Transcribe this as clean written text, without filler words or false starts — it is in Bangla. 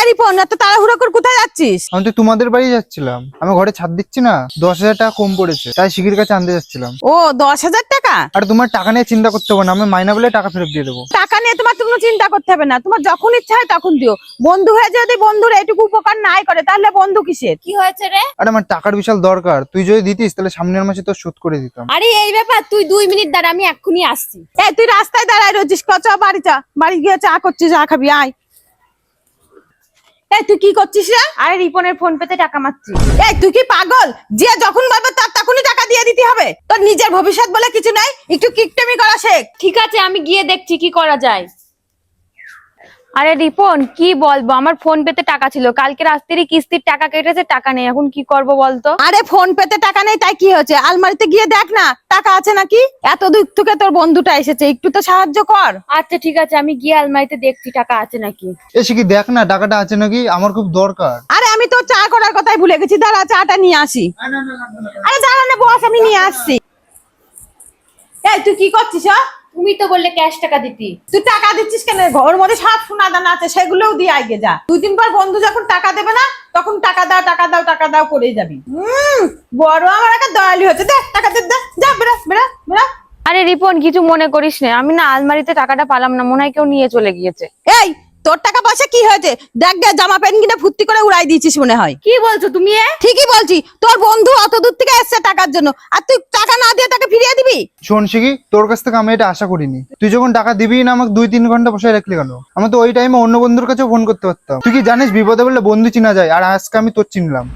রিপন, এত তাড়াহুড়ো করে কোথায় যাচ্ছিস? আমি তো তোমাদের বাড়ি যাচ্ছিলাম। আমি ঘরে ছাদ দিচ্ছি না, 10,000 টাকা কম পড়েছে, তাই শিখির কাছে আনতে যাচ্ছিলাম। ও 10,000 টাকা? আর তোমার টাকা নিয়ে চিন্তা করতে হবে না, আমি মাইনা বলে টাকা ফেরত দিয়ে দেবো। টাকা নিয়ে তোমার কোনো চিন্তা করতে হবে না, তোমার যখন ইচ্ছা হয় তখন দিও। বন্ধু হয়ে যদি বন্ধুর এটুকু উপকার নাই করে তাহলে বন্ধু কিসের? কি হয়েছে রে? আরে আমার টাকার বিশাল দরকার, তুই যদি দিতিস তাহলে সামনের মাসে তো শোধ করে দিতাম। আরে এই ব্যাপার, তুই 2 মিনিট দাঁড়া, আমি এক্ষুনি আসছি। তুই রাস্তায় দাঁড়ায় রয়েছিস, চ বাড়ি চা, বাড়ি গিয়ে চা করছিস, চা খাবি আয়। তুই কি করছিস রে? আরে রিপনের ফোন পেতে টাকা মারছি। তুই কি পাগল? যে যখন বলবে তার তখনই টাকা দিয়ে দিতে হবে? তোর নিজের ভবিষ্যৎ বলে কিছু নাই, একটু কিকটেমি করা শেখ। ঠিক আছে, আমি গিয়ে দেখছি কি করা যায়। আরে রিপন, কি বলবো, আমার ফোন পেতে টাকা ছিল, কালকে রাত্রিরই কিস্তির টাকা কেটেছে, টাকা নেই, এখন কি করব বলতো? আরে ফোন পেতে টাকা নেই তাই কি হয়েছে? আলমারিতে গিয়ে দেখ না টাকা আছে নাকি। এত দূর থেকে তোর বন্ধুটা এসেছে, একটু তো সাহায্য কর। আচ্ছা ঠিক আছে, আমি গিয়ে আলমারিতে দেখছি টাকা আছে নাকি। শিখি দেখ না টাকাটা আছে নাকি, আমার খুব দরকার। আরে আমি তো চা করার কথাই ভুলে গেছি, দাঁড়া চাটা নিয়ে আসি। আরে দাঁড়া না বস, আমি নিয়ে আসছি। তুই কি করছিস? তুমি তো বললে ক্যাশ টাকা দিতি। তুই টাকা দিচ্ছিস কেন? ঘরের মধ্যে সব সোনা দানা আছে, সেগুলোও দিয়ে আগে যা। 2-3 বার বন্ধু যখন টাকা দেবে না তখন টাকা দাও টাকা দাও টাকা দাও করে যাবি। বড় আমার একটা দয়ালু হচ্ছে, দেখ টাকা দে, যা বেরা বেরা বেরা। আরে রিপন, কিছু মনে করিস না, আমি না আলমারিতে টাকাটা পালাম না, মনে হয় কেউ নিয়ে চলে গিয়েছে। তোর টাকা পয়সা কি হয়েছে? দেখ গে, জামা প্যান্ট কিনে ফুর্তি করে উড়াই দিয়েছিস মনে হয়। কি বলছো তুমি? ঠিকই বলছি, তোর বন্ধু অত দূর থেকে এসছে টাকার জন্য, আর তুই টাকা না দিয়ে তাকে ফিরিয়ে দিবি? শোন শিখি, তোর কাছ থেকে আমি এটা আশা করিনি। তুই যখন টাকা দিবি না আমাকে 2-3 ঘন্টা বসে রাখলি কেন? আমি তো ওই টাইমে অন্য বন্ধুর কাছেও ফোন করতে পারতাম। তুই কি জানিস বিপদে বললে বন্ধু চিনা যায়, আর আজকে আমি তোর চিনলাম।